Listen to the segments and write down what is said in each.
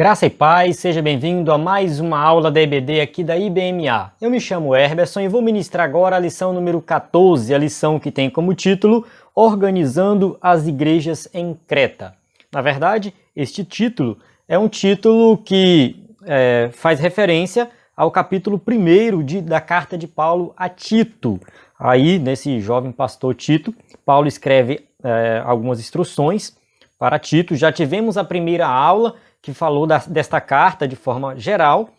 Graça e paz, seja bem-vindo a mais uma aula da EBD aqui da IBMA. Eu me chamo Herberson e vou ministrar agora a lição número 14, a lição que tem como título Organizando as Igrejas em Creta. Na verdade, este título é um título que faz referência ao capítulo 1 da carta de Paulo a Tito. Aí, nesse jovem pastor Tito, Paulo escreve algumas instruções para Tito. Já tivemos a primeira aula que falou desta carta de forma geral,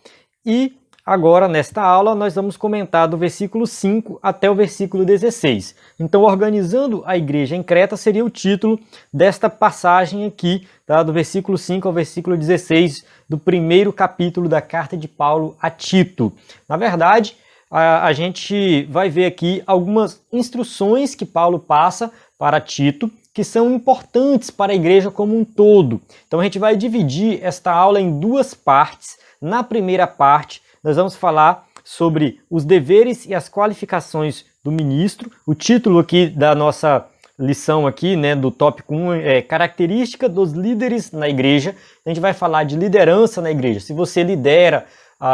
e agora nesta aula nós vamos comentar do versículo 5 até o versículo 16. Então, Organizando a Igreja em Creta seria o título desta passagem aqui, tá? Do versículo 5 ao versículo 16 do primeiro capítulo da carta de Paulo a Tito. Na verdade, a gente vai ver aqui algumas instruções que Paulo passa para Tito, que são importantes para a igreja como um todo. Então a gente vai dividir esta aula em duas partes. Na primeira parte, nós vamos falar sobre os deveres e as qualificações do ministro. O título aqui da nossa lição aqui, né, do tópico 1 é Característica dos líderes na igreja. A gente vai falar de liderança na igreja. Se você lidera,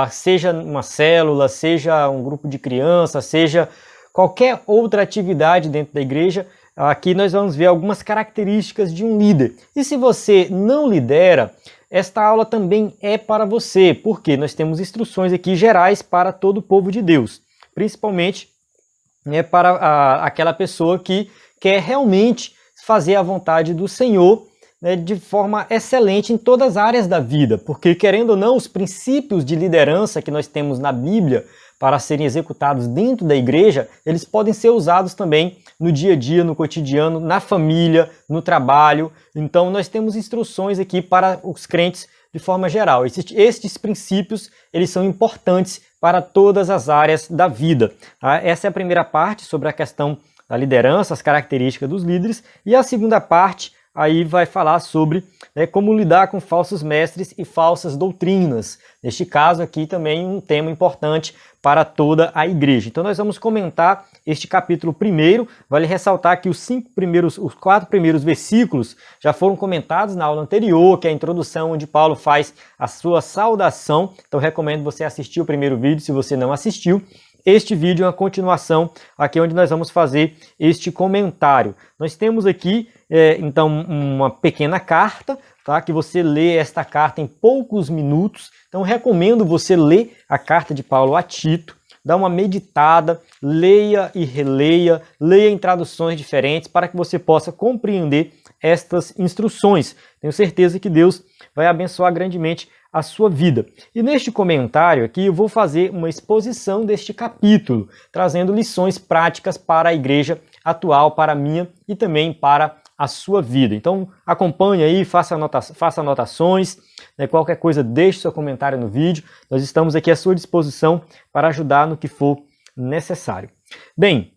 seja uma célula, seja um grupo de crianças, seja qualquer outra atividade dentro da igreja, aqui nós vamos ver algumas características de um líder. E se você não lidera, esta aula também é para você, porque nós temos instruções aqui gerais para todo o povo de Deus, principalmente para aquela pessoa que quer realmente fazer a vontade do Senhor, né, de forma excelente em todas as áreas da vida, porque querendo ou não, os princípios de liderança que nós temos na Bíblia para serem executados dentro da igreja, eles podem ser usados também no dia a dia, no cotidiano, na família, no trabalho. Então nós temos instruções aqui para os crentes de forma geral. Estes princípios, eles são importantes para todas as áreas da vida. Essa é a primeira parte sobre a questão da liderança, as características dos líderes, e a segunda parte aí vai falar sobre como lidar com falsos mestres e falsas doutrinas. Neste caso aqui também um tema importante para toda a igreja. Então nós vamos comentar este capítulo primeiro. Vale ressaltar que os 4 primeiros versículos já foram comentados na aula anterior, que é a introdução onde Paulo faz a sua saudação. Então recomendo você assistir o primeiro vídeo se você não assistiu. Este vídeo é uma continuação aqui onde nós vamos fazer este comentário. Nós temos aqui, então, uma pequena carta, tá? Que você lê esta carta em poucos minutos. Então, recomendo você ler a carta de Paulo a Tito, dá uma meditada, leia e releia, leia em traduções diferentes para que você possa compreender estas instruções. Tenho certeza que Deus vai abençoar grandemente a sua vida. E neste comentário aqui eu vou fazer uma exposição deste capítulo, trazendo lições práticas para a igreja atual, para a minha e também para a sua vida. Então acompanhe aí, faça anotações, né, qualquer coisa deixe seu comentário no vídeo, nós estamos aqui à sua disposição para ajudar no que for necessário. Bem,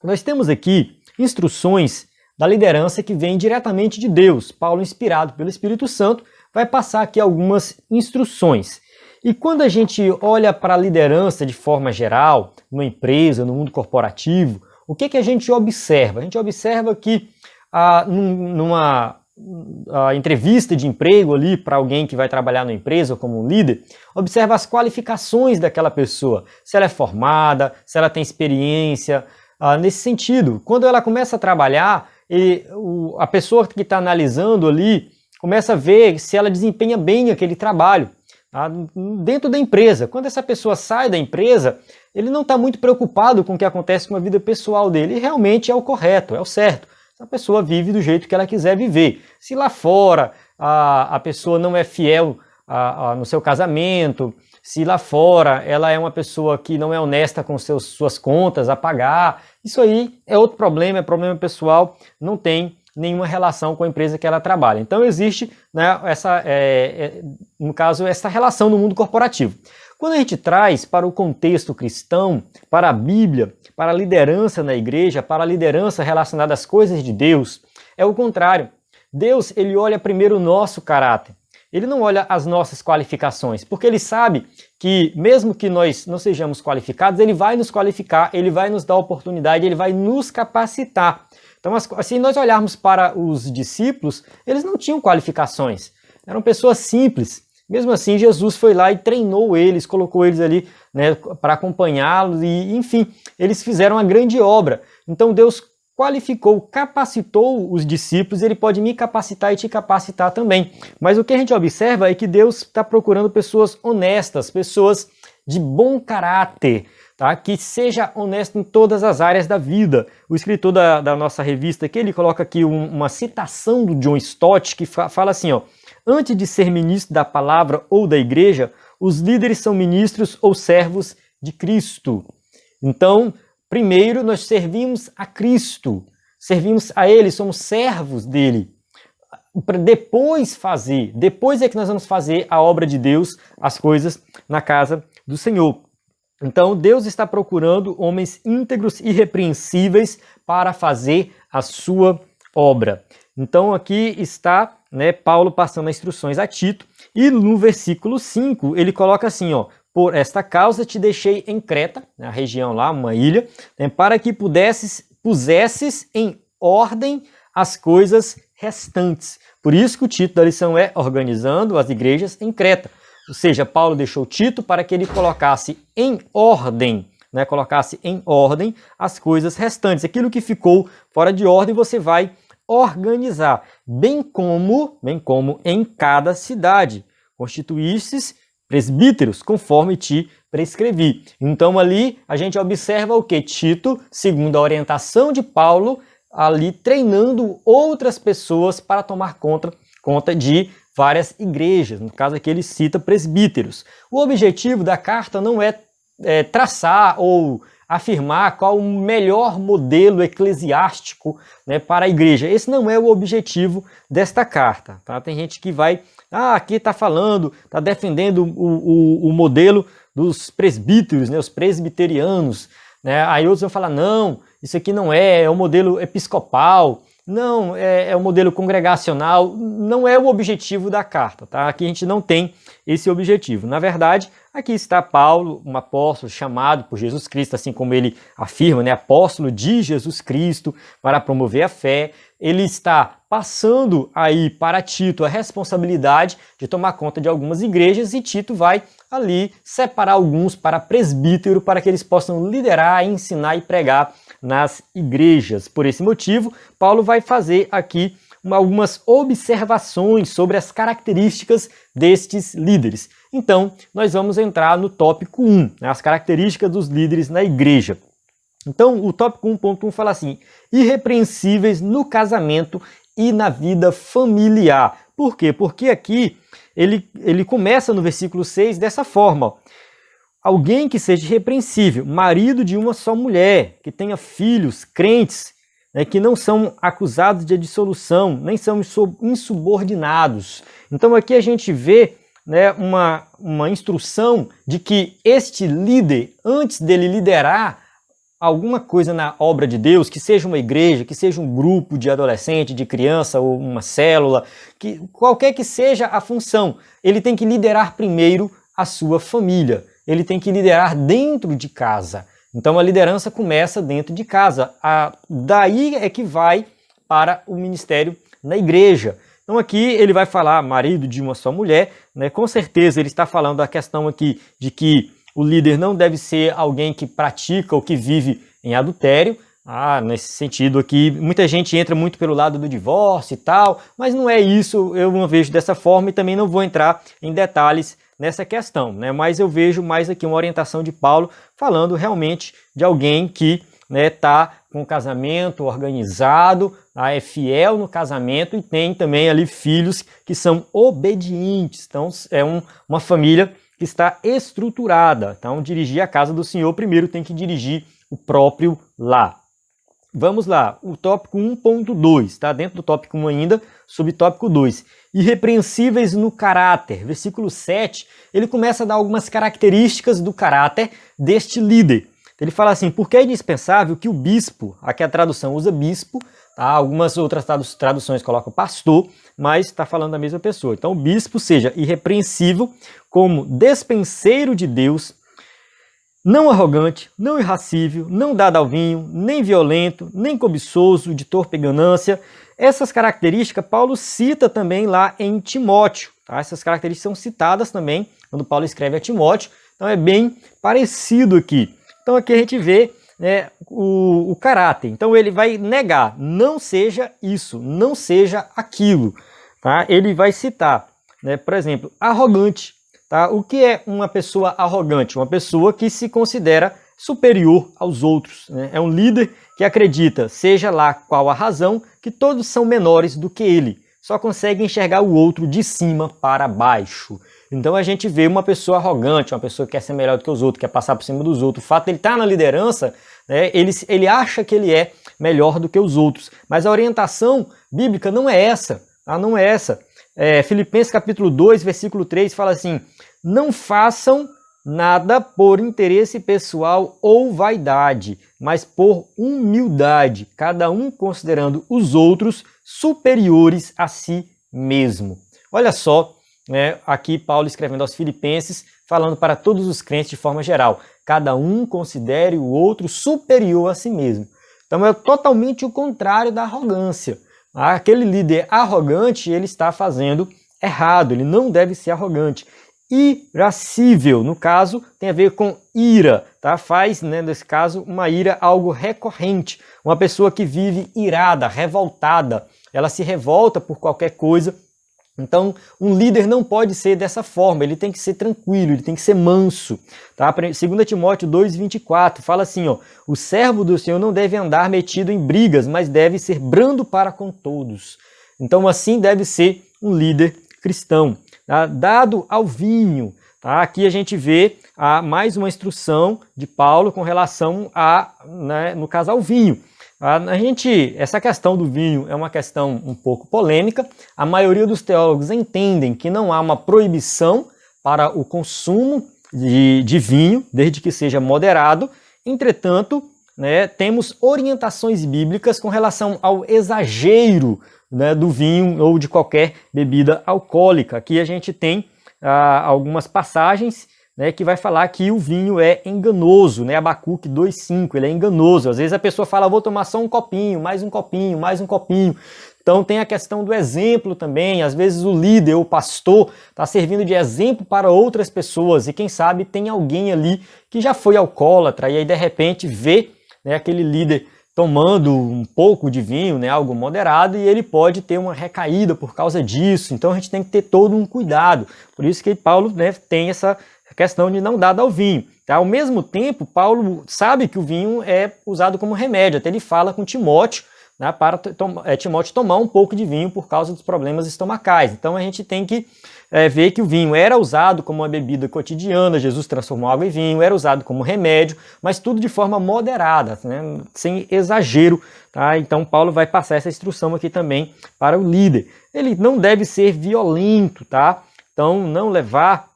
nós temos aqui instruções da liderança que vem diretamente de Deus. Paulo, inspirado pelo Espírito Santo, vai passar aqui algumas instruções. E quando a gente olha para a liderança de forma geral, numa empresa, no mundo corporativo, o que a gente observa? A gente observa que numa entrevista de emprego ali para alguém que vai trabalhar na empresa como um líder, observa as qualificações daquela pessoa, se ela é formada, se ela tem experiência, nesse sentido. Quando ela começa a trabalhar, a pessoa que está analisando ali começa a ver se ela desempenha bem aquele trabalho dentro da empresa. Quando essa pessoa sai da empresa, ele não está muito preocupado com o que acontece com a vida pessoal dele. E realmente é o correto, é o certo. A pessoa vive do jeito que ela quiser viver. Se lá fora a pessoa não é fiel no seu casamento, se lá fora ela é uma pessoa que não é honesta com suas contas a pagar, isso aí é outro problema, é problema pessoal, não tem nenhuma relação com a empresa que ela trabalha. Então existe, né, no caso, essa relação no mundo corporativo. Quando a gente traz para o contexto cristão, para a Bíblia, para a liderança na igreja, para a liderança relacionada às coisas de Deus, é o contrário. Deus, ele olha primeiro o nosso caráter. Ele não olha as nossas qualificações, porque ele sabe que mesmo que nós não sejamos qualificados, ele vai nos qualificar, ele vai nos dar oportunidade, ele vai nos capacitar. Então, se nós olharmos para os discípulos, eles não tinham qualificações, eram pessoas simples, Mesmo assim, Jesus foi lá e treinou eles, colocou eles ali, né, para acompanhá-los e, enfim, eles fizeram uma grande obra. Então Deus qualificou, capacitou os discípulos, ele pode me capacitar e te capacitar também. Mas o que a gente observa é que Deus está procurando pessoas honestas, pessoas de bom caráter, tá? Que seja honesto em todas as áreas da vida. O escritor da nossa revista aqui, ele coloca aqui uma citação do John Stott, que fala assim, ó: antes de ser ministro da palavra ou da igreja, os líderes são ministros ou servos de Cristo. Então, primeiro nós servimos a Cristo, servimos a Ele, somos servos dele. Para depois é que nós vamos fazer a obra de Deus, as coisas na casa do Senhor. Então Deus está procurando homens íntegros e irrepreensíveis para fazer a sua obra. Então aqui está, né, Paulo passando as instruções a Tito, e no versículo 5 ele coloca assim, ó: por esta causa te deixei em Creta, na região lá, uma ilha, né, para que pusesses em ordem as coisas restantes. Por isso que o título da lição é Organizando as Igrejas em Creta. Ou seja, Paulo deixou Tito para que ele colocasse em ordem, né, as coisas restantes. Aquilo que ficou fora de ordem você vai organizar, bem como em cada cidade. Constituístes presbíteros, conforme te prescrevi. Então ali a gente observa o que? Tito, segundo a orientação de Paulo, ali treinando outras pessoas para tomar conta de várias igrejas. No caso aqui ele cita presbíteros. O objetivo da carta não é traçar ou afirmar qual o melhor modelo eclesiástico, né, para a igreja. Esse não é o objetivo desta carta. Tá? Tem gente que vai, aqui está falando, está defendendo o modelo dos presbíteros, né, os presbiterianos. Né? Aí outros vão falar, não, isso aqui não é o modelo episcopal, não, é o modelo congregacional, não é o objetivo da carta, tá? Aqui a gente não tem esse objetivo. Na verdade, aqui está Paulo, um apóstolo chamado por Jesus Cristo, assim como ele afirma, né? Apóstolo de Jesus Cristo, para promover a fé. Ele está passando aí para Tito a responsabilidade de tomar conta de algumas igrejas e Tito vai ali separar alguns para presbítero, para que eles possam liderar, ensinar e pregar nas igrejas. Por esse motivo, Paulo vai fazer aqui algumas observações sobre as características destes líderes. Então, nós vamos entrar no tópico 1, né, as características dos líderes na igreja. Então, o tópico 1.1 fala assim: irrepreensíveis no casamento e na vida familiar. Por quê? Porque aqui ele começa no versículo 6 dessa forma, ó: alguém que seja irrepreensível, marido de uma só mulher, que tenha filhos crentes, né, que não são acusados de dissolução, nem são insubordinados. Então aqui a gente vê, né, uma instrução de que este líder, antes dele liderar alguma coisa na obra de Deus, que seja uma igreja, que seja um grupo de adolescente, de criança ou uma célula, que qualquer que seja a função, ele tem que liderar primeiro a sua família. Ele tem que liderar dentro de casa. Então a liderança começa dentro de casa. Daí é que vai para o ministério na igreja. Então aqui ele vai falar marido de uma só mulher, né? Com certeza ele está falando da questão aqui de que o líder não deve ser alguém que pratica ou que vive em adultério. Nesse sentido aqui, muita gente entra muito pelo lado do divórcio e tal, mas não é isso, eu não vejo dessa forma e também não vou entrar em detalhes nessa questão, né? Mas eu vejo mais aqui uma orientação de Paulo falando realmente de alguém que está com o casamento organizado, é fiel no casamento e tem também ali filhos que são obedientes. Então é uma família que está estruturada. Então dirigir a casa do Senhor primeiro tem que dirigir o próprio lar. Vamos lá, o tópico 1.2, está dentro do tópico 1 ainda, subtópico 2. Irrepreensíveis no caráter. Versículo 7, ele começa a dar algumas características do caráter deste líder. Ele fala assim: porque é indispensável que o bispo, aqui a tradução usa bispo, tá? Algumas outras traduções colocam pastor, mas está falando da mesma pessoa. Então o bispo seja irrepreensível como despenseiro de Deus, não arrogante, não irracível, não dado ao vinho, nem violento, nem cobiçoso, de torpe ganância, Essas características Paulo cita também lá em Timóteo, tá? Essas características são citadas também quando Paulo escreve a Timóteo, então é bem parecido aqui. Então aqui a gente vê, né, o caráter. Então ele vai negar, não seja isso, não seja aquilo. Tá? Ele vai citar, né, por exemplo, arrogante. Tá? O que é uma pessoa arrogante? Uma pessoa que se considera superior aos outros. Né? É um líder que acredita, seja lá qual a razão, que todos são menores do que ele. Só consegue enxergar o outro de cima para baixo. Então a gente vê uma pessoa arrogante, uma pessoa que quer ser melhor do que os outros, quer passar por cima dos outros. O fato de ele estar na liderança, né, ele acha que ele é melhor do que os outros. Mas a orientação bíblica não é essa. Tá? Não é essa. Filipenses capítulo 2, versículo 3 fala assim: não façam nada por interesse pessoal ou vaidade, mas por humildade, cada um considerando os outros superiores a si mesmo. Olha só, né, aqui Paulo escrevendo aos Filipenses, falando para todos os crentes de forma geral, cada um considere o outro superior a si mesmo. Então é totalmente o contrário da arrogância. Aquele líder arrogante, ele está fazendo errado, ele não deve ser arrogante. Irascível, no caso, tem a ver com ira, tá? Faz, né, nesse caso, uma ira algo recorrente. Uma pessoa que vive irada, revoltada, ela se revolta por qualquer coisa. Então, um líder não pode ser dessa forma, ele tem que ser tranquilo, ele tem que ser manso. Tá? 2 Timóteo 2,24 fala assim, ó, o servo do Senhor não deve andar metido em brigas, mas deve ser brando para com todos. Então, assim deve ser um líder cristão. Tá? Dado ao vinho, tá? Aqui a gente vê mais uma instrução de Paulo com relação no caso ao vinho. Essa questão do vinho é uma questão um pouco polêmica. A maioria dos teólogos entendem que não há uma proibição para o consumo de vinho, desde que seja moderado. Entretanto, né, temos orientações bíblicas com relação ao exagero, né, do vinho ou de qualquer bebida alcoólica. Aqui a gente tem algumas passagens, né, que vai falar que o vinho é enganoso, né? Abacuque 2,5, ele é enganoso. Às vezes a pessoa fala, vou tomar só um copinho, mais um copinho, mais um copinho. Então tem a questão do exemplo também. Às vezes o líder, o pastor, está servindo de exemplo para outras pessoas e quem sabe tem alguém ali que já foi alcoólatra e aí de repente vê, né, aquele líder tomando um pouco de vinho, né, algo moderado, e ele pode ter uma recaída por causa disso. Então a gente tem que ter todo um cuidado. Por isso que Paulo, né, tem essa questão de não dar ao vinho. Tá? Ao mesmo tempo, Paulo sabe que o vinho é usado como remédio. Até ele fala com Timóteo, né, para Timóteo tomar um pouco de vinho por causa dos problemas estomacais. Então a gente tem que ver que o vinho era usado como uma bebida cotidiana, Jesus transformou água em vinho, era usado como remédio, mas tudo de forma moderada, né, sem exagero. Tá? Então Paulo vai passar essa instrução aqui também para o líder. Ele não deve ser violento, tá? Então não levar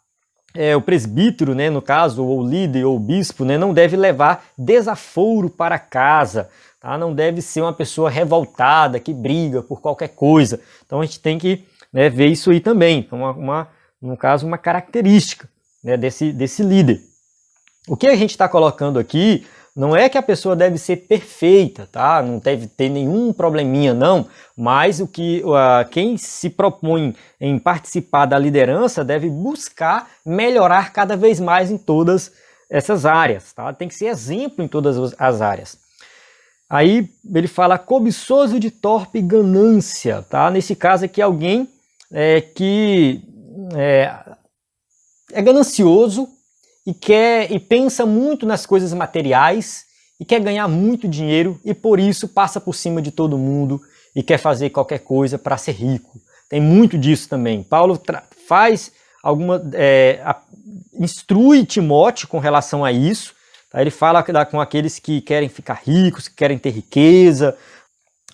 o presbítero, né, no caso, ou o líder, ou o bispo, né, não deve levar desaforo para casa, tá? Não deve ser uma pessoa revoltada, que briga por qualquer coisa. Então a gente tem que, né, ver isso aí também, então, no caso, uma característica, né, desse líder. O que a gente está colocando aqui não é que a pessoa deve ser perfeita, tá? Não deve ter nenhum probleminha, não, mas quem se propõe em participar da liderança deve buscar melhorar cada vez mais em todas essas áreas, tá? Tem que ser exemplo em todas as áreas. Aí ele fala cobiçoso de torpe ganância, tá? Nesse caso aqui alguém que é ganancioso e pensa muito nas coisas materiais e quer ganhar muito dinheiro e por isso passa por cima de todo mundo e quer fazer qualquer coisa para ser rico. Tem muito disso também. Paulo instrui Timóteo com relação a isso. Tá? Ele fala com aqueles que querem ficar ricos, que querem ter riqueza.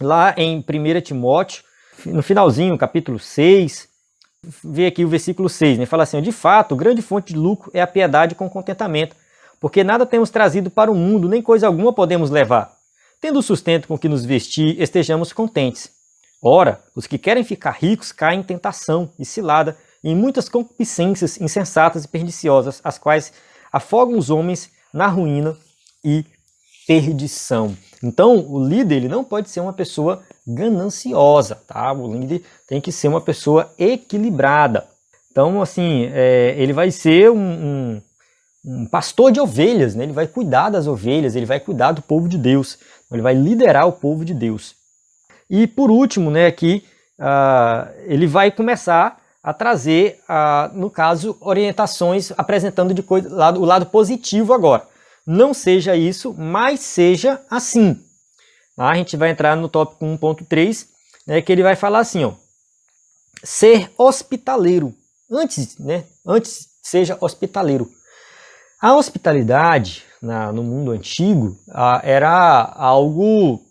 Lá em 1 Timóteo, no finalzinho, capítulo 6, vê aqui o versículo 6, né? Fala assim, de fato, grande fonte de lucro é a piedade com contentamento, porque nada temos trazido para o mundo, nem coisa alguma podemos levar. Tendo o sustento com que nos vestir, estejamos contentes. Ora, os que querem ficar ricos caem em tentação e cilada, e em muitas concupiscências insensatas e perniciosas, as quais afogam os homens na ruína e perdição. Então, o líder ele não pode ser uma pessoa gananciosa, tá? O líder tem que ser uma pessoa equilibrada. Então, assim, ele vai ser um pastor de ovelhas, né? Ele vai cuidar das ovelhas, ele vai cuidar do povo de Deus, ele vai liderar o povo de Deus. E por último, né, aqui, ele vai começar a trazer, no caso, orientações apresentando o lado positivo agora. Não seja isso, mas seja assim. A gente vai entrar no tópico 1.3, né, que ele vai falar assim, ó, ser hospitaleiro. Antes, seja hospitaleiro. A hospitalidade no mundo antigo era algo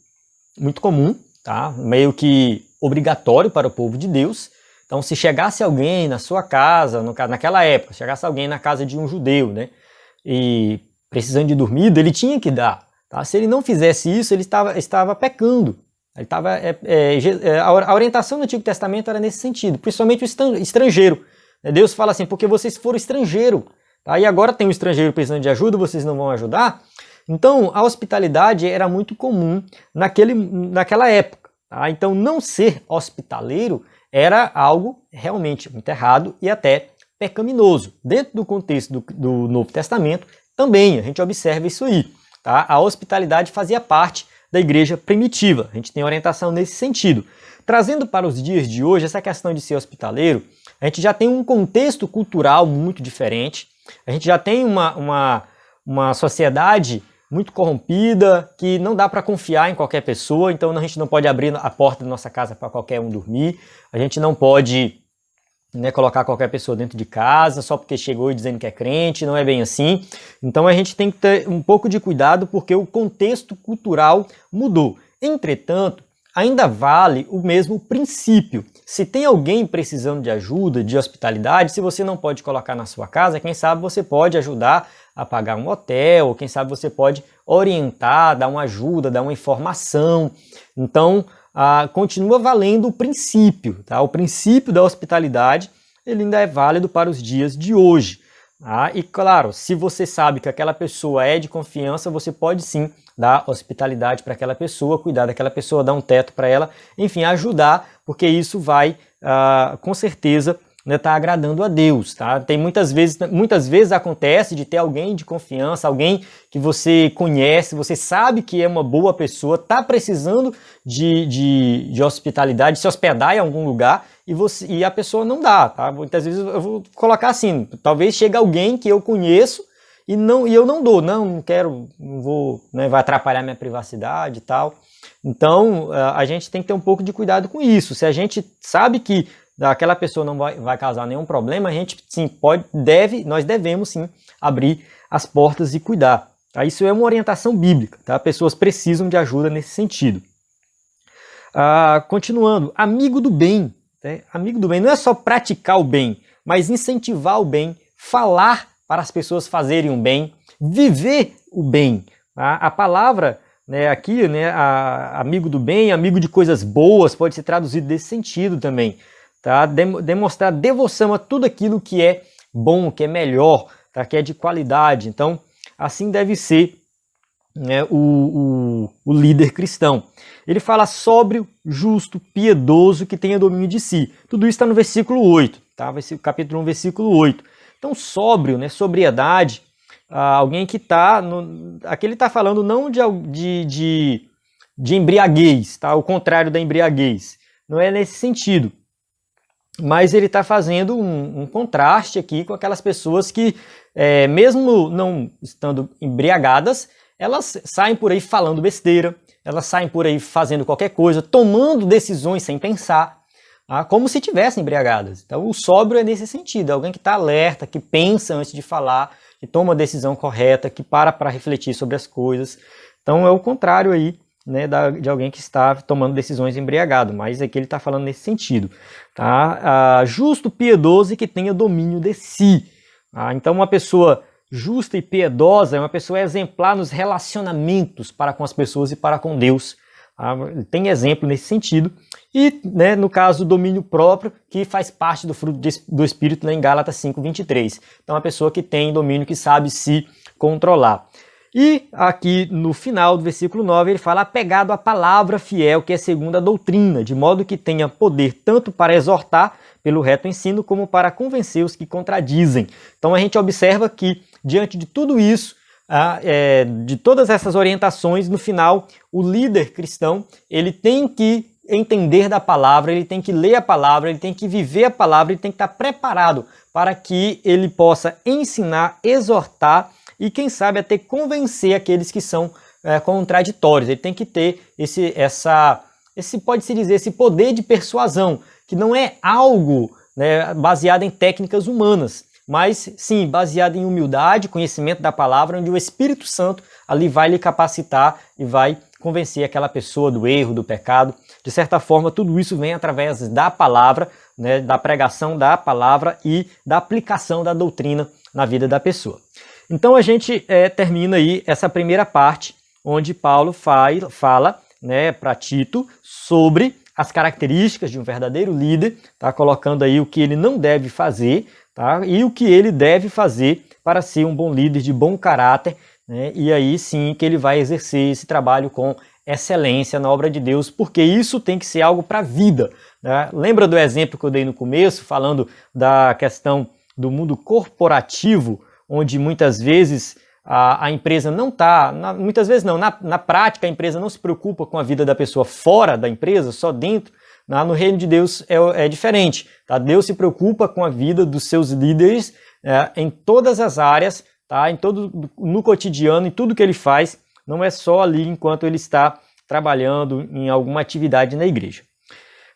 muito comum, tá? Meio que obrigatório para o povo de Deus. Então, se chegasse alguém na sua casa, naquela época, chegasse alguém na casa de um judeu, né, e precisando de dormida, ele tinha que dar. Tá? Se ele não fizesse isso, ele estava pecando. A orientação do Antigo Testamento era nesse sentido, principalmente o estrangeiro. Deus fala assim, porque vocês foram estrangeiro, tá? E agora tem um estrangeiro precisando de ajuda, vocês não vão ajudar? Então, a hospitalidade era muito comum naquela época. Tá? Então, não ser hospitaleiro era algo realmente muito errado e até pecaminoso. Dentro do contexto do Novo Testamento, também a gente observa isso aí. Tá? A hospitalidade fazia parte da igreja primitiva. A gente tem orientação nesse sentido. Trazendo para os dias de hoje, essa questão de ser hospitaleiro, a gente já tem um contexto cultural muito diferente. A gente já tem uma sociedade muito corrompida, que não dá para confiar em qualquer pessoa, então a gente não pode abrir a porta da nossa casa para qualquer um dormir, a gente não pode, né, colocar qualquer pessoa dentro de casa só porque chegou dizendo que é crente, não é bem assim. Então a gente tem que ter um pouco de cuidado porque o contexto cultural mudou. Entretanto, ainda vale o mesmo princípio. Se tem alguém precisando de ajuda, de hospitalidade, se você não pode colocar na sua casa, quem sabe você pode ajudar a pagar um hotel, ou quem sabe você pode orientar, dar uma ajuda, dar uma informação. Então, continua valendo o princípio, tá? O princípio da hospitalidade, ele ainda é válido para os dias de hoje. Tá? E claro, se você sabe que aquela pessoa é de confiança, você pode sim dar hospitalidade para aquela pessoa, cuidar daquela pessoa, dar um teto para ela, enfim, ajudar, porque isso vai, com certeza, tá agradando a Deus, tá? Tem muitas vezes acontece de ter alguém de confiança, alguém que você conhece, você sabe que é uma boa pessoa, tá precisando de hospitalidade, se hospedar em algum lugar e a pessoa não dá, tá? Muitas vezes eu vou colocar assim, talvez chegue alguém que eu conheço e eu não dou, não quero, não vou, né, vai atrapalhar minha privacidade e tal. Então a gente tem que ter um pouco de cuidado com isso. Se a gente sabe que aquela pessoa não vai causar nenhum problema, a gente sim nós devemos sim abrir as portas e cuidar. Tá? Isso é uma orientação bíblica, tá? Pessoas precisam de ajuda nesse sentido. Continuando, amigo do bem. Né? Amigo do bem não é só praticar o bem, mas incentivar o bem, falar para as pessoas fazerem o bem, viver o bem. Tá? A palavra, né, aqui, né, amigo do bem, amigo de coisas boas, pode ser traduzido desse sentido também. Tá? Demonstrar devoção a tudo aquilo que é bom, que é melhor, tá? Que é de qualidade. Então, assim deve ser, né, o líder cristão. Ele fala sóbrio, justo, piedoso, que tenha domínio de si. Tudo isso está no versículo 8, tá? Capítulo 1, versículo 8. Então, sóbrio, né, sobriedade, alguém que está... Aqui ele está falando não de embriaguez, tá? O contrário da embriaguez. Não é nesse sentido. Mas ele está fazendo um contraste aqui com aquelas pessoas que, mesmo não estando embriagadas, elas saem por aí falando besteira, elas saem por aí fazendo qualquer coisa, tomando decisões sem pensar, como se estivessem embriagadas. Então o sóbrio é nesse sentido, alguém que está alerta, que pensa antes de falar, que toma a decisão correta, que para refletir sobre as coisas. Então é o contrário aí, né, de alguém que está tomando decisões embriagado, mas aqui ele está falando nesse sentido. Tá? Justo, piedoso e que tenha domínio de si. Então uma pessoa justa e piedosa é uma pessoa exemplar nos relacionamentos para com as pessoas e para com Deus. Tem exemplo nesse sentido. E, né, no caso, o domínio próprio, que faz parte do fruto do Espírito, lá em Gálatas 5:23. Então, uma pessoa que tem domínio, que sabe se controlar. E aqui no final do versículo 9 ele fala: apegado à palavra fiel, que é segundo a doutrina, de modo que tenha poder tanto para exortar pelo reto ensino, como para convencer os que contradizem. Então a gente observa que, diante de tudo isso, de todas essas orientações, no final, o líder cristão ele tem que entender da palavra, ele tem que ler a palavra, ele tem que viver a palavra, ele tem que estar preparado para que ele possa ensinar, exortar e, quem sabe, até convencer aqueles que são contraditórios. Ele tem que ter pode-se dizer, esse poder de persuasão, que não é algo, né, baseado em técnicas humanas, mas sim baseado em humildade, conhecimento da palavra, onde o Espírito Santo ali vai lhe capacitar e vai convencer aquela pessoa do erro, do pecado. De certa forma, tudo isso vem através da palavra, né, da pregação da palavra e da aplicação da doutrina na vida da pessoa. Então a gente termina aí essa primeira parte, onde Paulo fala, né, para Tito sobre as características de um verdadeiro líder, tá? Colocando aí o que ele não deve fazer, tá? E o que ele deve fazer para ser um bom líder de bom caráter, né? E aí sim que ele vai exercer esse trabalho com excelência na obra de Deus, porque isso tem que ser algo para a vida, né? Lembra do exemplo que eu dei no começo, falando da questão do mundo corporativo, onde muitas vezes a empresa não está, muitas vezes não, na prática a empresa não se preocupa com a vida da pessoa fora da empresa, só dentro. No reino de Deus é diferente, tá? Deus se preocupa com a vida dos seus líderes em todas as áreas, tá? No cotidiano, em tudo que ele faz, não é só ali enquanto ele está trabalhando em alguma atividade na igreja.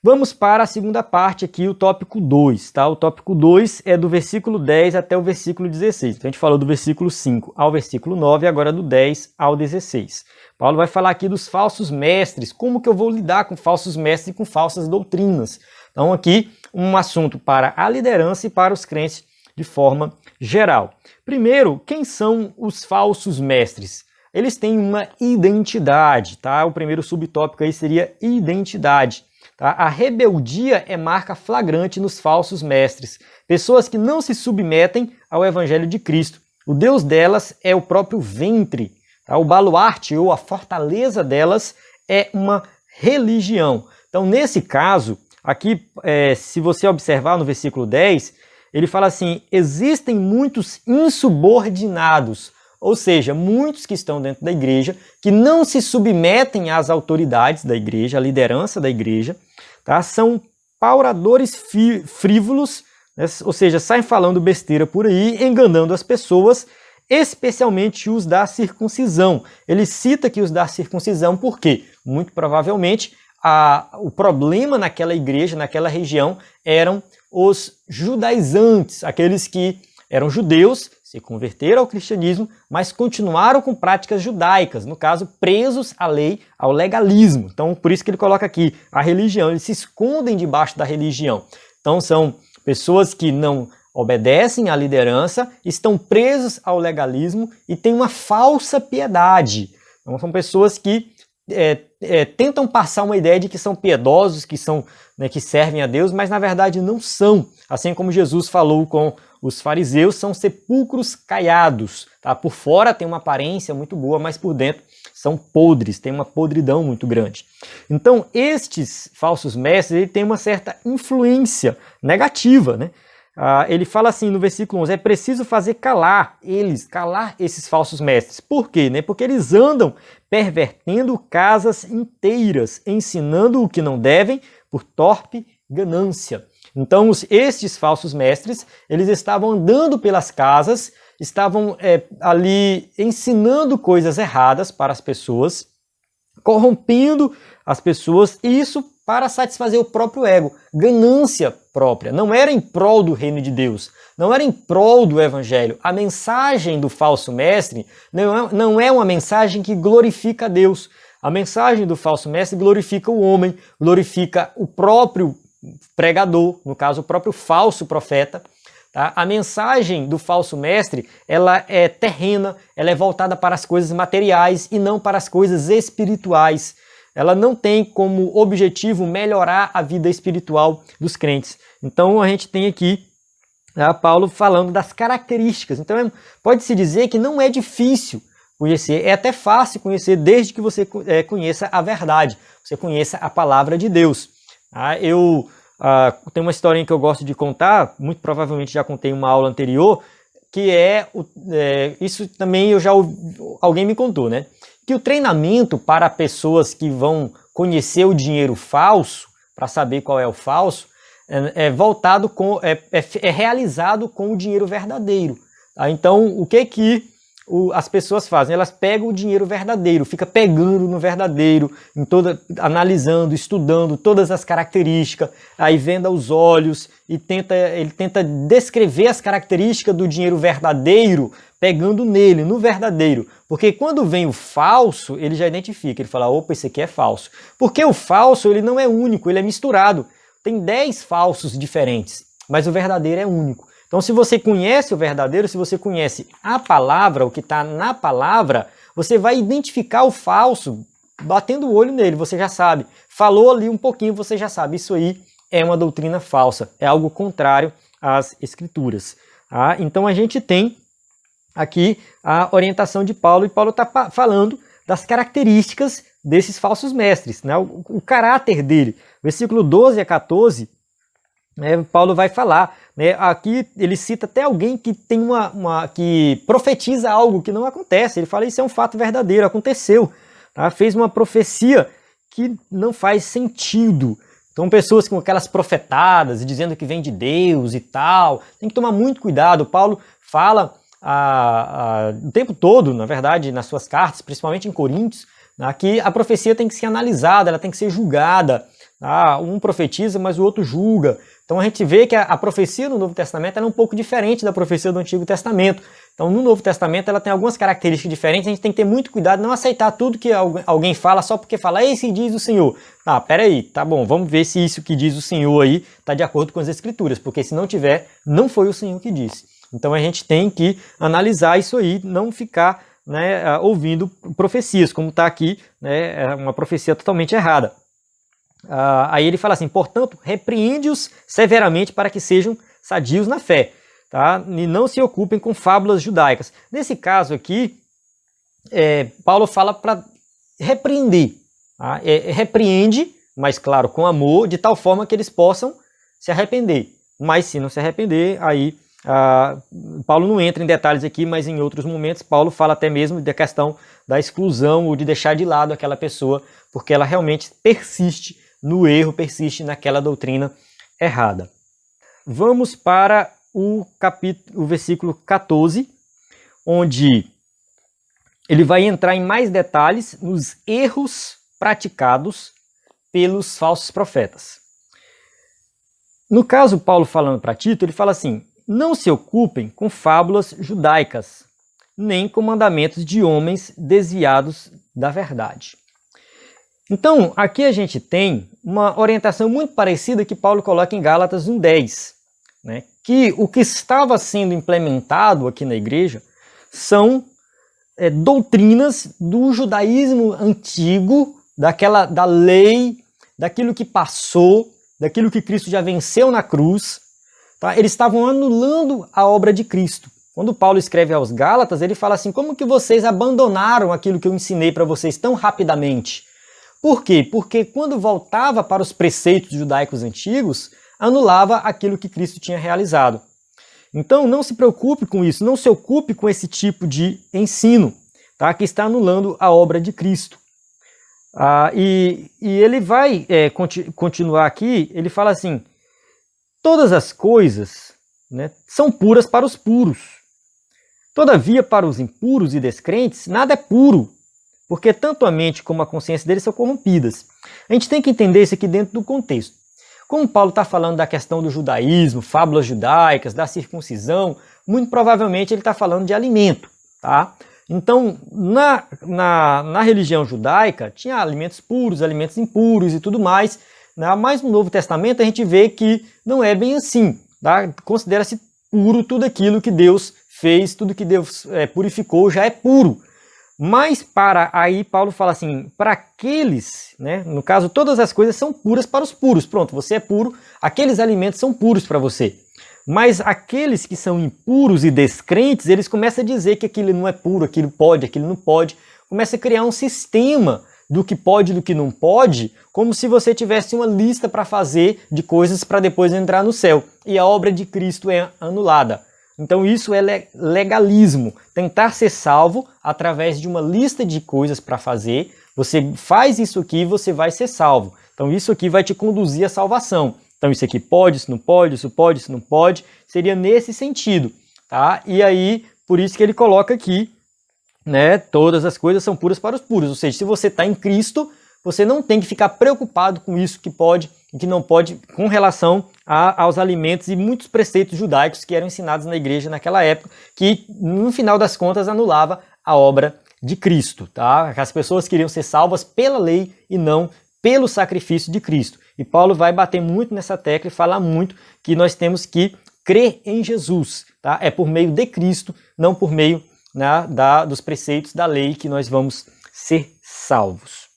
Vamos para a segunda parte aqui, o tópico 2, tá? O tópico 2 é do versículo 10 até o versículo 16. Então a gente falou do versículo 5 ao versículo 9, agora do 10 ao 16. Paulo vai falar aqui dos falsos mestres, como que eu vou lidar com falsos mestres e com falsas doutrinas. Então aqui um assunto para a liderança e para os crentes de forma geral. Primeiro, quem são os falsos mestres? Eles têm uma identidade, tá? O primeiro subtópico aí seria identidade. A rebeldia é marca flagrante nos falsos mestres, pessoas que não se submetem ao evangelho de Cristo. O Deus delas é o próprio ventre, tá? O baluarte ou a fortaleza delas é uma religião. Então, nesse caso, aqui, se você observar no versículo 10, ele fala assim: existem muitos insubordinados, ou seja, muitos que estão dentro da igreja, que não se submetem às autoridades da igreja, à liderança da igreja, tá? São pauradores frívolos, né? Ou seja, saem falando besteira por aí, enganando as pessoas, especialmente os da circuncisão. Ele cita aqui os da circuncisão porque, muito provavelmente, o problema naquela igreja, naquela região, eram os judaizantes, aqueles que eram judeus, se converteram ao cristianismo, mas continuaram com práticas judaicas, no caso, presos à lei, ao legalismo. Então, por isso que ele coloca aqui a religião, eles se escondem debaixo da religião. Então, são pessoas que não obedecem à liderança, estão presos ao legalismo e têm uma falsa piedade. Então, são pessoas que tentam passar uma ideia de que são piedosos, que são, né, que servem a Deus, mas na verdade não são. Assim como Jesus falou com os fariseus, são sepulcros caiados, tá? Por fora tem uma aparência muito boa, mas por dentro são podres, tem uma podridão muito grande. Então, estes falsos mestres, ele tem uma certa influência negativa, né? Ele fala assim no versículo 11, é preciso fazer calar esses falsos mestres. Por quê? Né? Porque eles andam pervertendo casas inteiras, ensinando o que não devem por torpe ganância. Então, estes falsos mestres, eles estavam andando pelas casas, estavam ali ensinando coisas erradas para as pessoas, corrompendo as pessoas, e isso para satisfazer o próprio ego, ganância própria. Não era em prol do reino de Deus, não era em prol do evangelho. A mensagem do falso mestre não é uma mensagem que glorifica a Deus. A mensagem do falso mestre glorifica o homem, glorifica o próprio pregador, no caso o próprio falso profeta. Tá? A mensagem do falso mestre, ela é terrena, ela é voltada para as coisas materiais e não para as coisas espirituais. Ela não tem como objetivo melhorar a vida espiritual dos crentes. Então a gente tem aqui Paulo falando das características. Então pode-se dizer que não é difícil conhecer. É até fácil conhecer desde que você conheça a verdade, você conheça a palavra de Deus. Eu tenho uma historinha que eu gosto de contar, muito provavelmente já contei em uma aula anterior, que isso também alguém me contou, né? Que o treinamento para pessoas que vão conhecer o dinheiro falso, para saber qual é o falso, é realizado com o dinheiro verdadeiro. Tá? Então, o que as pessoas fazem? Elas pegam o dinheiro verdadeiro, fica pegando no verdadeiro, analisando, estudando todas as características, aí vendo aos olhos e ele tenta descrever as características do dinheiro verdadeiro, pegando nele, no verdadeiro. Porque quando vem o falso, ele já identifica, ele fala, opa, esse aqui é falso. Porque o falso, ele não é único, ele é misturado. Tem 10 falsos diferentes, mas o verdadeiro é único. Então, se você conhece o verdadeiro, se você conhece a palavra, o que está na palavra, você vai identificar o falso batendo o olho nele, você já sabe. Falou ali um pouquinho, você já sabe. Isso aí é uma doutrina falsa, é algo contrário às Escrituras. Tá? Então, a gente tem aqui a orientação de Paulo, e Paulo está falando das características desses falsos mestres, né? O caráter dele. Versículo 12 a 14, Paulo vai falar, né? Aqui ele cita até alguém que tem que profetiza algo que não acontece. Ele fala, isso é um fato verdadeiro, aconteceu. Tá? Fez uma profecia que não faz sentido. Então, pessoas com aquelas profetadas, dizendo que vem de Deus e tal, tem que tomar muito cuidado. Paulo fala o tempo todo, na verdade, nas suas cartas, principalmente em Coríntios, que a profecia tem que ser analisada, ela tem que ser julgada. Um profetiza, mas o outro julga. Então a gente vê que a profecia no Novo Testamento é um pouco diferente da profecia do Antigo Testamento. Então no Novo Testamento ela tem algumas características diferentes, a gente tem que ter muito cuidado, não aceitar tudo que alguém fala só porque fala, esse diz o Senhor. Peraí, tá bom, vamos ver se isso que diz o Senhor aí está de acordo com as Escrituras, porque se não tiver, não foi o Senhor que disse. Então a gente tem que analisar isso aí, não ficar ouvindo profecias, como está aqui, é uma profecia totalmente errada. Aí ele fala assim, portanto, repreende-os severamente para que sejam sadios na fé, tá? E não se ocupem com fábulas judaicas. Nesse caso aqui, Paulo fala para repreender, tá? Repreende, mas claro, com amor, de tal forma que eles possam se arrepender. Mas se não se arrepender, aí Paulo não entra em detalhes aqui, mas em outros momentos Paulo fala até mesmo da questão da exclusão ou de deixar de lado aquela pessoa, porque ela realmente persiste no erro, persiste naquela doutrina errada. Vamos para o versículo 14, onde ele vai entrar em mais detalhes nos erros praticados pelos falsos profetas. No caso, Paulo falando para Tito, ele fala assim, não se ocupem com fábulas judaicas, nem com mandamentos de homens desviados da verdade. Então, aqui a gente tem uma orientação muito parecida que Paulo coloca em Gálatas 1:10, né? Que o que estava sendo implementado aqui na igreja são doutrinas do judaísmo antigo, da lei, daquilo que passou, daquilo que Cristo já venceu na cruz. Tá? Eles estavam anulando a obra de Cristo. Quando Paulo escreve aos Gálatas, ele fala assim, como que vocês abandonaram aquilo que eu ensinei para vocês tão rapidamente? Por quê? Porque quando voltava para os preceitos judaicos antigos, anulava aquilo que Cristo tinha realizado. Então não se preocupe com isso, não se ocupe com esse tipo de ensino, tá? Que está anulando a obra de Cristo. E ele vai continuar aqui, ele fala assim, todas as coisas, né, são puras para os puros. Todavia, para os impuros e descrentes, nada é puro, porque tanto a mente como a consciência deles são corrompidas. A gente tem que entender isso aqui dentro do contexto. Como Paulo está falando da questão do judaísmo, fábulas judaicas, da circuncisão, muito provavelmente ele está falando de alimento. Tá? Então, na religião judaica, tinha alimentos puros, alimentos impuros e tudo mais, né? Mas no Novo Testamento a gente vê que não é bem assim. Tá? Considera-se puro tudo aquilo que Deus fez, tudo que Deus purificou já é puro. Mas aí Paulo fala assim, para aqueles, né, no caso todas as coisas são puras para os puros. Pronto, você é puro, aqueles alimentos são puros para você. Mas aqueles que são impuros e descrentes, eles começam a dizer que aquilo não é puro, aquilo pode, aquilo não pode. Começa a criar um sistema do que pode e do que não pode, como se você tivesse uma lista para fazer de coisas para depois entrar no céu. E a obra de Cristo é anulada. Então isso é legalismo. Tentar ser salvo através de uma lista de coisas para fazer. Você faz isso aqui e você vai ser salvo. Então isso aqui vai te conduzir à salvação. Então isso aqui pode, isso não pode, isso pode, isso não pode. Seria nesse sentido, tá? E aí, por isso que ele coloca aqui, né? Todas as coisas são puras para os puros. Ou seja, se você está em Cristo, você não tem que ficar preocupado com isso que pode e que não pode com relação aos alimentos e muitos preceitos judaicos que eram ensinados na igreja naquela época, que no final das contas anulava a obra de Cristo, tá? As pessoas queriam ser salvas pela lei e não pelo sacrifício de Cristo. E Paulo vai bater muito nessa tecla e falar muito que nós temos que crer em Jesus, tá? É por meio de Cristo, não por meio, né, dos preceitos da lei que nós vamos ser salvos.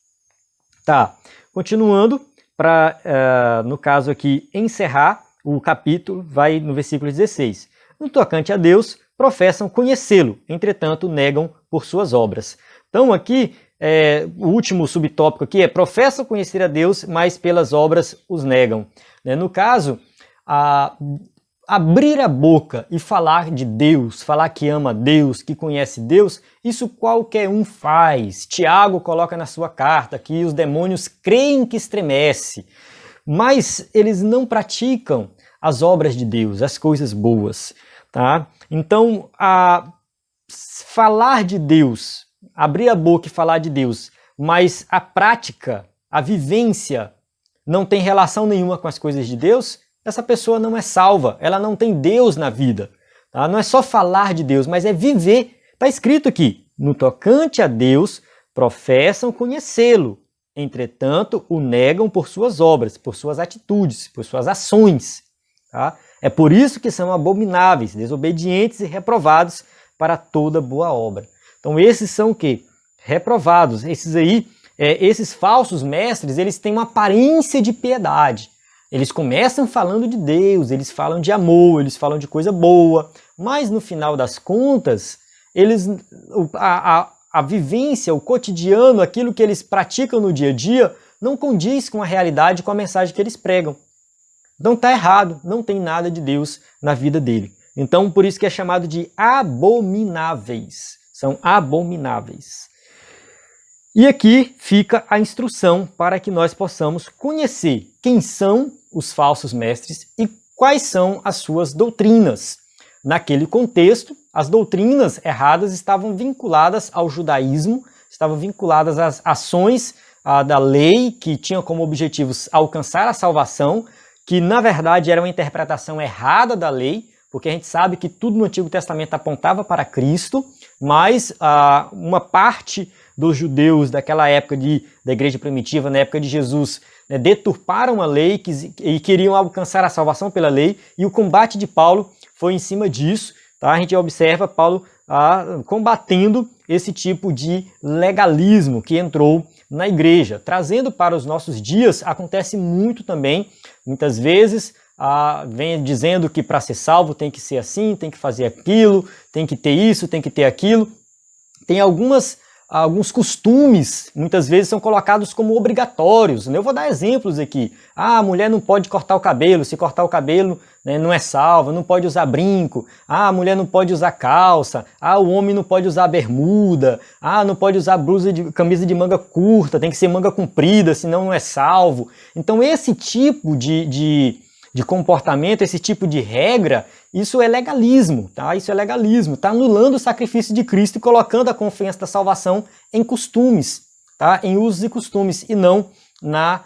Tá, continuando, para, no caso aqui, encerrar o capítulo, vai no versículo 16. No tocante a Deus, professam conhecê-lo, entretanto negam por suas obras. Então aqui, o último subtópico aqui é professam conhecer a Deus, mas pelas obras os negam. No caso, abrir a boca e falar de Deus, falar que ama Deus, que conhece Deus, isso qualquer um faz. Tiago coloca na sua carta que os demônios creem que estremece, mas eles não praticam as obras de Deus, as coisas boas, tá? Então, falar de Deus, abrir a boca e falar de Deus, mas a prática, a vivência não tem relação nenhuma com as coisas de Deus, essa pessoa não é salva, ela não tem Deus na vida. Tá? Não é só falar de Deus, mas é viver. Está escrito aqui, no tocante a Deus, professam conhecê-lo, entretanto o negam por suas obras, por suas atitudes, por suas ações. Tá? É por isso que são abomináveis, desobedientes e reprovados para toda boa obra. Então esses são o quê? Reprovados. Esses aí, esses falsos mestres, eles têm uma aparência de piedade. Eles começam falando de Deus, eles falam de amor, eles falam de coisa boa, mas no final das contas, a vivência, o cotidiano, aquilo que eles praticam no dia a dia, não condiz com a realidade, com a mensagem que eles pregam. Então está errado, não tem nada de Deus na vida dele. Então por isso que é chamado de abomináveis, são abomináveis. E aqui fica a instrução para que nós possamos conhecer quem são os falsos mestres e quais são as suas doutrinas. Naquele contexto, as doutrinas erradas estavam vinculadas ao judaísmo, estavam vinculadas às ações da lei que tinham como objetivos alcançar a salvação, que na verdade era uma interpretação errada da lei, porque a gente sabe que tudo no Antigo Testamento apontava para Cristo, mas uma parte dos judeus daquela época da igreja primitiva, na época de Jesus, deturparam a lei e queriam alcançar a salvação pela lei, e o combate de Paulo foi em cima disso. Tá? A gente observa Paulo combatendo esse tipo de legalismo que entrou na igreja. Trazendo para os nossos dias, acontece muito também, muitas vezes, vem dizendo que para ser salvo tem que ser assim, tem que fazer aquilo, tem que ter isso, tem que ter aquilo. Tem alguns costumes, muitas vezes, são colocados como obrigatórios. Eu vou dar exemplos aqui. A mulher não pode cortar o cabelo, se cortar o cabelo, né, não é salva, não pode usar brinco. A mulher não pode usar calça. O homem não pode usar bermuda. Não pode usar camisa de manga curta, tem que ser manga comprida, senão não é salvo. Então esse tipo de comportamento, esse tipo de regra, isso é legalismo, tá? Isso é legalismo, tá anulando o sacrifício de Cristo e colocando a confiança da salvação em costumes, tá? Em usos e costumes, e não na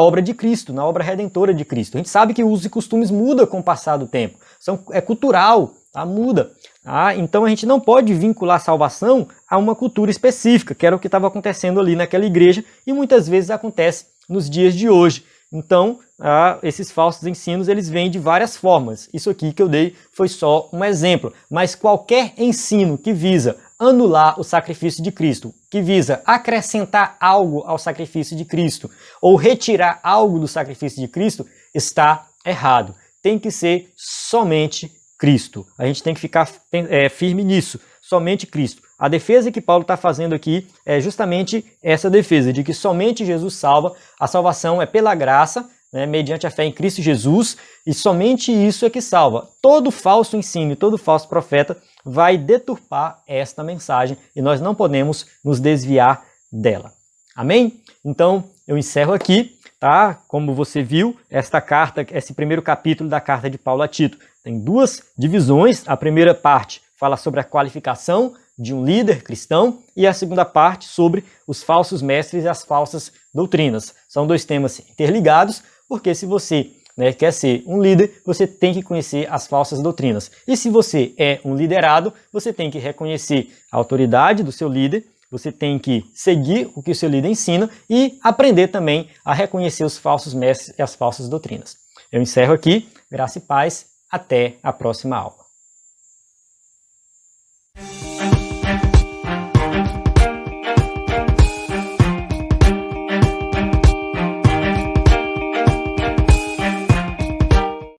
obra de Cristo, na obra redentora de Cristo. A gente sabe que usos e costumes mudam com o passar do tempo, é cultural, tá? Muda. Tá? Então a gente não pode vincular a salvação a uma cultura específica, que era o que estava acontecendo ali naquela igreja, e muitas vezes acontece nos dias de hoje. Então, esses falsos ensinos, eles vêm de várias formas. Isso aqui que eu dei foi só um exemplo. Mas qualquer ensino que visa anular o sacrifício de Cristo, que visa acrescentar algo ao sacrifício de Cristo, ou retirar algo do sacrifício de Cristo, está errado. tem que ser somente Cristo. A gente tem que ficar firme nisso, somente Cristo. A defesa que Paulo está fazendo aqui é justamente essa defesa, de que somente Jesus salva, a salvação é pela graça, né, mediante a fé em Cristo Jesus, e somente isso é que salva. Todo falso ensino, todo falso profeta vai deturpar esta mensagem e nós não podemos nos desviar dela. Amém? Então, eu encerro aqui, tá? Como você viu, esta carta, esse primeiro capítulo da carta de Paulo a Tito, tem duas divisões. A primeira parte fala sobre a qualificação de um líder cristão e a segunda parte sobre os falsos mestres e as falsas doutrinas. São dois temas interligados, porque se você quer ser um líder, você tem que conhecer as falsas doutrinas. E se você é um liderado, você tem que reconhecer a autoridade do seu líder, você tem que seguir o que o seu líder ensina e aprender também a reconhecer os falsos mestres e as falsas doutrinas. Eu encerro aqui. Graça e paz. Até a próxima aula.